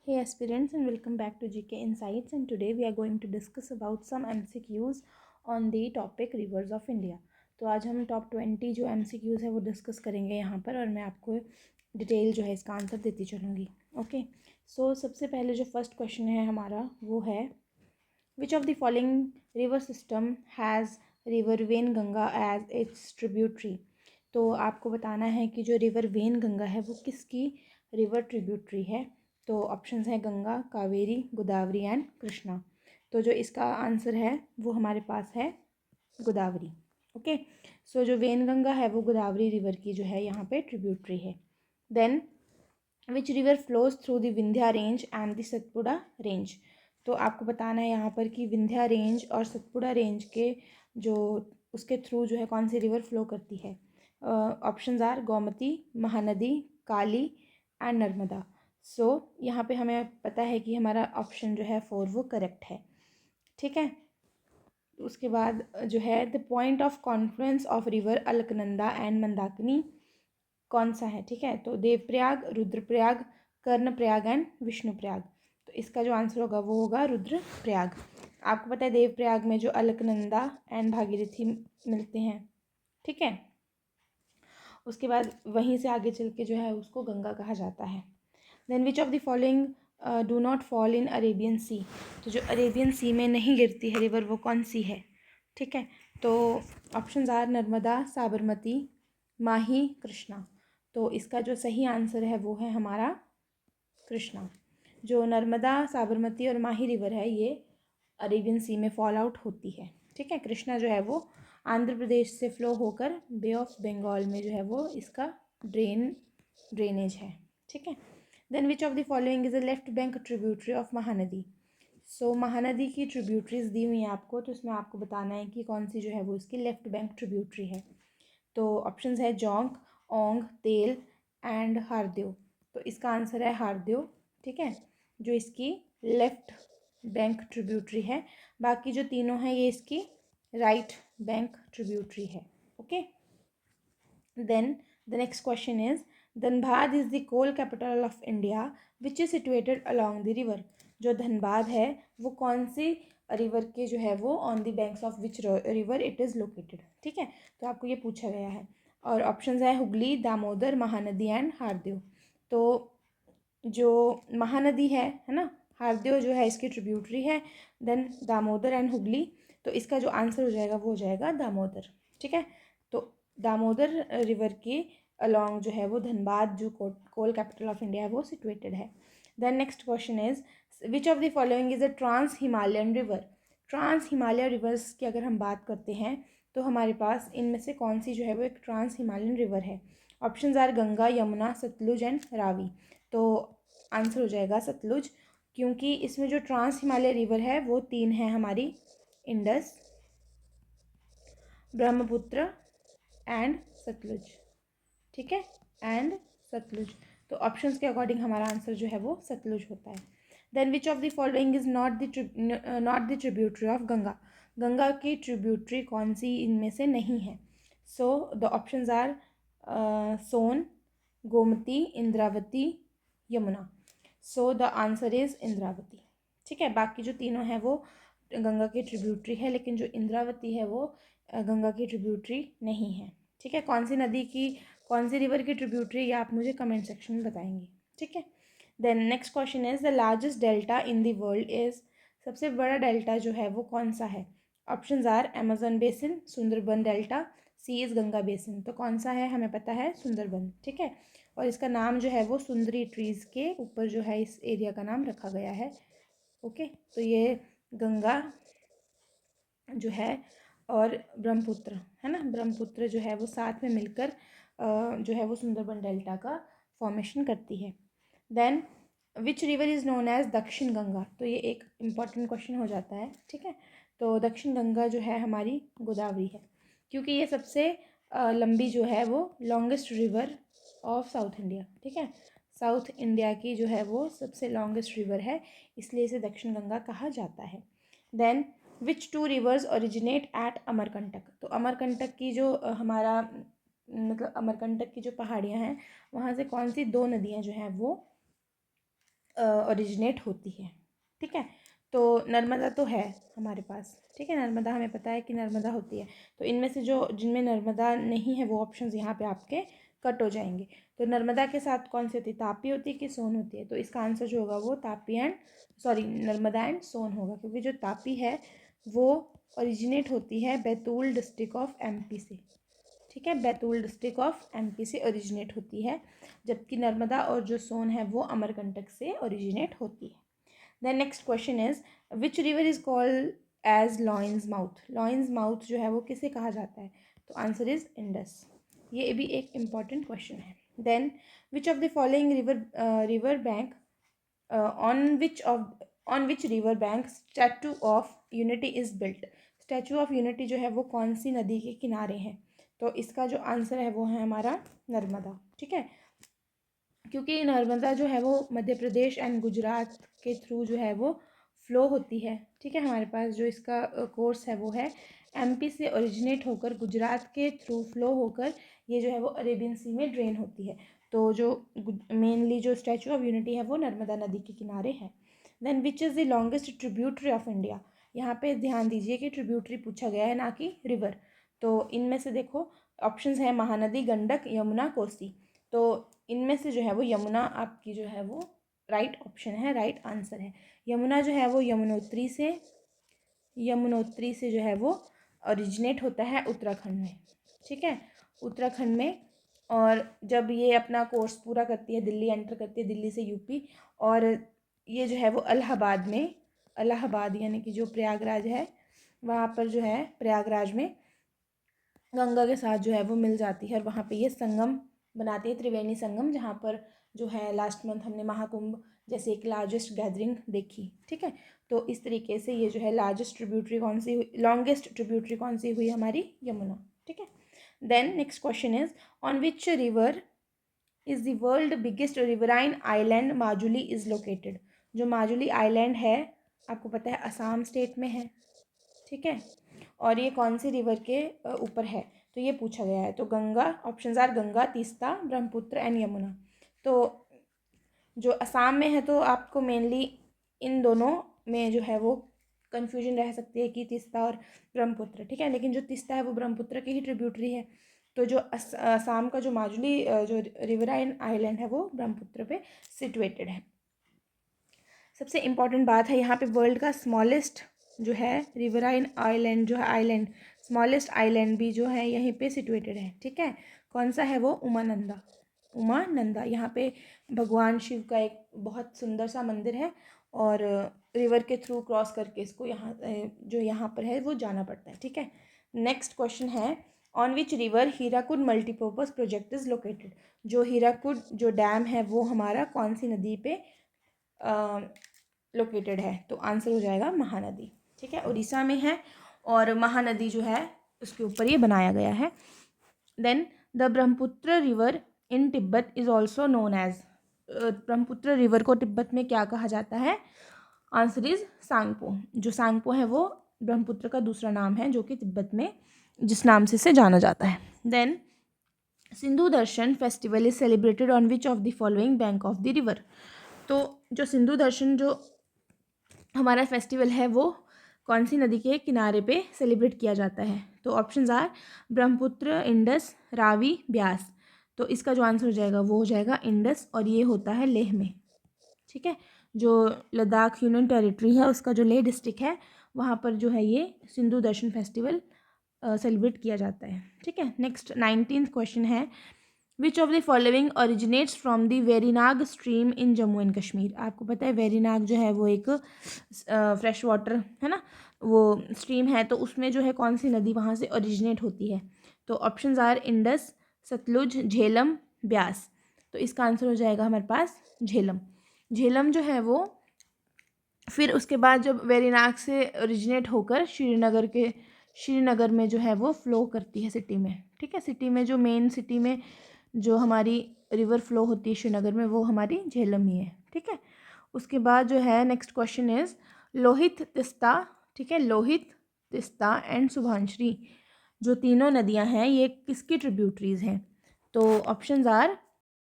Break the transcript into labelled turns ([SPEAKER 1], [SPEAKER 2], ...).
[SPEAKER 1] Hey aspirants, and welcome back to GK Insights, and today we are going to discuss about some MCQs on the topic rivers of India. तो आज हम top 20 जो MCQs है वो discuss करेंगे यहाँ पर, और मैं आपको डिटेल जो है इसका आंसर देती चलूँगी. ओके, सो सबसे पहले जो फर्स्ट क्वेश्चन है हमारा वो है, which of the following river system has river Wainganga as its tributary. तो आपको बताना है कि जो रिवर वेन गंगा है वो किसकी रिवर ट्रिब्यूटरी है. तो ऑप्शंस हैं गंगा, कावेरी, गोदावरी एंड कृष्णा. तो जो इसका आंसर है वो हमारे पास है गोदावरी. ओके, सो जो वेन गंगा है वो गोदावरी रिवर की जो है यहाँ पे ट्रिब्यूटरी है. Then which river flows through the Vindhya range and the Satpura range. तो आपको बताना है यहाँ पर कि विंध्या रेंज और सतपुड़ा रेंज के जो उसके थ्रू जो है कौन सी रिवर फ्लो करती है. Options are Gomti, Mahanadi, Kali and Narmada. So यहाँ पे हमें पता है कि हमारा ऑप्शन जो है 4 वो करेक्ट है. ठीक है, उसके बाद जो है the point of Confluence of river Alaknanda and Mandakini कौन सा है. ठीक है, तो देवप्रयाग, रुद्रप्रयाग, कर्णप्रयाग एंड विष्णुप्रयाग. तो इसका जो आंसर होगा वो होगा रुद्रप्रयाग. आपको पता है देवप्रयाग में जो अलकनंदा एंड भागीरथी मिलते हैं. ठीक है, उसके बाद वहीं से आगे चल के जो है उसको गंगा कहा जाता है. Then which of the following do not fall in Arabian Sea. तो जो अरेबियन सी में नहीं गिरती है रिवर वो कौन सी है. ठीक है, तो ऑप्शंस आर नर्मदा, साबरमती, माही, कृष्णा. तो इसका जो सही आंसर है वो है हमारा कृष्णा. जो नर्मदा, साबरमती और माही रिवर है ये अरेबियन सी में फॉल आउट होती है. ठीक है, कृष्णा जो है वो आंध्र प्रदेश से फ्लो होकर बे ऑफ बंगाल में जो है वो इसका ड्रेनेज है. ठीक है, then which of the following is a left bank tributary of Mahanadi. So Mahanadi की ट्रिब्यूटरीज दी हुई हैं आपको, तो इसमें आपको बताना है कि कौन सी जो है वो इसकी लेफ्ट बैंक ट्रिब्यूटरी है. तो ऑप्शंस है जोंक, ओंग, तेल एंड हारदेव. तो इसका आंसर है हारदेव. ठीक है, जो इसकी लेफ्ट बैंक ट्रिब्यूटरी है. बाकी जो तीनों हैं ये इसकी राइट बैंक ट्रिब्यूटरी है. Okay, then the next question is Dhanbad is the coal capital of India which is situated along the river. जो धनबाद है वो कौन सी रिवर के जो है वो on the banks of which river it is located. ठीक है, तो आपको ये पूछा गया है. और ऑप्शंस है हुगली, दामोदर, महानदी एंड हारदेव. तो जो महानदी है ना, हारदेव जो है इसकी ट्रिब्यूटरी है. Then Damodar and Hooghly. तो इसका जो आंसर हो जाएगा वो हो जाएगा दामोदर. ठीक है, तो दामोदर रिवर की अलॉन्ग जो है वो धनबाद जो कोल कैपिटल ऑफ इंडिया है वो सिचुएटेड है. Then next question is which of the following is a trans Himalayan river. Trans Himalaya rivers की अगर हम बात करते हैं तो हमारे पास इनमें से कौन सी जो है वो एक ट्रांस हिमालयन रिवर है. Options are Ganga, Yamuna, Sutlej and Ravi. तो आंसर हो जाएगा सतलुज, क्योंकि इसमें जो ट्रांस हिमालय रिवर है वो 3 है हमारी, इंडस, ब्रह्मपुत्र एंड सतलुज. ठीक है, एंड सतलुज. तो ऑप्शंस के अकॉर्डिंग हमारा आंसर जो है वो सतलुज होता है. Then which of the following is not the tributary of Ganga. Ganga की ट्रिब्यूटरी कौन सी इनमें से नहीं है. So the options are Son, Gomti, Indravati, Yamuna. So the answer is Indravati. ठीक है, बाकी जो तीनों हैं वो गंगा की ट्रिब्यूटरी है, लेकिन जो इंद्रावती है वो गंगा की ट्रिब्यूटरी नहीं है. ठीक है, कौन सी नदी की, कौन सी रिवर की ट्रिब्यूटरी ये आप मुझे कमेंट सेक्शन में बताएंगे. ठीक है, then next question is the largest delta in the world is. सबसे बड़ा डेल्टा जो है वो कौन सा है. Options are Amazon basin, Sundarban delta, C is Ganga basin. तो कौन सा है, हमें पता है सुंदरबन. ठीक है, और इसका नाम जो है वो सुंदरी ट्रीज़ के ऊपर जो है इस एरिया का नाम रखा गया है. ओके, तो ये गंगा जो है और ब्रह्मपुत्र है ना, ब्रह्मपुत्र जो है वो साथ में मिलकर जो है वो सुंदरबन डेल्टा का फॉर्मेशन करती है. Then which river is known as Dakshin Ganga. तो ये एक इम्पॉर्टेंट क्वेश्चन हो जाता है. ठीक है, तो दक्षिण गंगा जो है हमारी गोदावरी है, क्योंकि ये सबसे लंबी जो है वो longest river of south India. ठीक है, साउथ इंडिया की जो है वो सबसे लॉन्गेस्ट रिवर है, इसलिए इसे दक्षिण गंगा कहा जाता है. Then which 2 rivers originate at Amarkantak. तो अमरकंटक की जो हमारा मतलब अमरकंटक की जो पहाड़ियाँ हैं वहाँ से कौन सी 2 नदियाँ जो हैं वो ओरिजिनेट होती है। ठीक है, तो नर्मदा तो है हमारे पास, ठीक है, नर्मदा हमें पता है कि नर्मदा होती है। तो इनमें से जो जिनमें नर्मदा नहीं है वो ऑप्शंस यहाँ पे आपके कट हो जाएंगे। तो नर्मदा के साथ कौन सी होती है, तापी होती है कि सोन होती है? तो इसका आंसर जो होगा वो तापी एंड नर्मदा एंड सोन होगा, क्योंकि जो तापी है वो ओरिजिनेट होती है बैतूल डिस्ट्रिक्ट ऑफ एमपी से। ठीक है, बैतूल डिस्ट्रिक्ट ऑफ एमपी से ओरिजिनेट होती है, जबकि नर्मदा और जो सोन है वो अमरकंटक से ओरिजिनेट होती है। Then next question is which river is called as lion's mouth? Lion's mouth जो है वो किसे कहा जाता है? तो आंसर इज इंडस। ये भी एक इम्पॉर्टेंट क्वेश्चन है। Then which of the following river bank on which river bank statue of unity is built? Statue of unity जो है वो कौन सी नदी के किनारे है? तो इसका जो आंसर है वो है हमारा नर्मदा। ठीक है, क्योंकि नर्मदा जो है वो मध्य प्रदेश एंड गुजरात के थ्रू जो है वो फ्लो होती है। ठीक है, हमारे पास जो इसका कोर्स है वो है एमपी से ओरिजिनेट होकर गुजरात के थ्रू फ्लो होकर ये जो है वो अरेबियन सी में ड्रेन होती है। तो जो मेनली जो स्टैचू ऑफ यूनिटी है वो नर्मदा नदी के किनारे है। Then which is the longest tributary of India? यहाँ पे ध्यान दीजिए कि ट्रिब्यूटरी पूछा गया है, ना कि रिवर। तो इनमें से देखो ऑप्शंस है महानदी, गंडक, यमुना, कोसी। तो इनमें से जो है वो यमुना आपकी जो है वो राइट ऑप्शन है, राइट आंसर है। यमुना जो है वो यमुनोत्री से जो है वो ओरिजिनेट होता है उत्तराखंड में। ठीक है, उत्तराखंड में। और जब ये अपना कोर्स पूरा करती है, दिल्ली एंटर करती है, दिल्ली से यूपी, और ये जो है वो इलाहाबाद यानी कि जो प्रयागराज है वहाँ पर जो है प्रयागराज में गंगा के साथ जो है वो मिल जाती है, और वहाँ पे ये संगम बनाती है, त्रिवेणी संगम, जहाँ पर जो है लास्ट मंथ हमने महाकुंभ जैसे एक लार्जेस्ट गैदरिंग देखी। ठीक है, तो इस तरीके से ये जो है लॉन्गेस्ट ट्रिब्यूटरी कौन सी हुई हमारी? यमुना। ठीक है, then next question is on which river is the world biggest riverine island Majuli is located? जो माजुली आइलैंड है आपको पता है असम स्टेट में है। ठीक है, और ये कौन सी रिवर के ऊपर है? तो ये पूछा गया है। तो Ganga, options are Ganga, Teesta, Brahmaputra and Yamuna. तो जो असम में है तो आपको मेनली इन दोनों में जो है वो कन्फ्यूजन रह सकती है कि तीस्ता और ब्रह्मपुत्र। ठीक है, लेकिन जो तीस्ता है वो ब्रह्मपुत्र की ही ट्रिब्यूटरी है। तो जो असम का जो माजुली जो रिवराइन आइलैंड है वो ब्रह्मपुत्र पे सिचुएटेड है। सबसे इम्पॉर्टेंट बात है यहाँ पे वर्ल्ड का स्मॉलेस्ट जो है रिवराइन आइलैंड जो है आइलैंड स्मॉलेस्ट आइलैंड भी जो है यहीं पे सिचुएटेड है। ठीक है, कौन सा है वो? उमानंदा। यहाँ पे भगवान शिव का एक बहुत सुंदर सा मंदिर है, और रिवर के थ्रू क्रॉस करके इसको यहाँ पर है वो जाना पड़ता है। ठीक है, नेक्स्ट क्वेश्चन है on which river Hirakud multipurpose project is located? जो हीराकुड जो डैम है वो हमारा कौन सी नदी पे लोकेटेड है? तो आंसर हो जाएगा महानदी। ठीक है, उड़ीसा में है, और महानदी जो है उसके ऊपर ये बनाया गया है। Then the Brahmaputra river in Tibet is also known as? Brahmaputra river को तिब्बत में क्या कहा जाता है? Answer is Tsangpo. जो सांगपो है वो ब्रह्मपुत्र का दूसरा नाम है, जो कि तिब्बत में जिस नाम से इसे जाना जाता है। Then Sindhu Darshan festival is celebrated on which of the following bank of the river? तो जो सिंधु दर्शन जो हमारा फेस्टिवल है वो कौन सी नदी के किनारे पे सेलिब्रेट किया जाता है? तो options are Brahmaputra, Indus, Ravi, Beas. तो इसका जो आंसर हो जाएगा वो हो जाएगा इंडस, और ये होता है लेह में। ठीक है, जो लद्दाख यूनियन टेरिटरी है उसका जो लेह डिस्ट्रिक्ट है वहाँ पर जो है ये सिंधु दर्शन फेस्टिवल सेलिब्रेट किया जाता है। ठीक है, नेक्स्ट 19th क्वेश्चन है which of the following originates from the Verinag stream in Jammu and Kashmir? आपको पता है वेरीनाग जो है वो एक फ्रेश वाटर है ना, वो स्ट्रीम है, तो उसमें जो है कौन सी नदी वहाँ से ओरिजिनेट होती है? तो options are Indus, Sutlej, Jhelum, Beas. तो इसका आंसर हो जाएगा हमारे पास झेलम जो है वो फिर उसके बाद जब वेरीनाग से ओरिजिनेट होकर श्रीनगर में जो है वो फ्लो करती है सिटी में। ठीक है, सिटी में जो मेन सिटी में जो हमारी रिवर फ्लो होती है श्रीनगर में वो हमारी झेलम ही है। ठीक है, उसके बाद जो है next question is Lohit, Teesta. ठीक है, लोहित, तिस्ता एंड सुभानश्री जो तीनों नदियां हैं ये किसकी ट्रिब्यूटरीज हैं? तो ऑप्शंस आर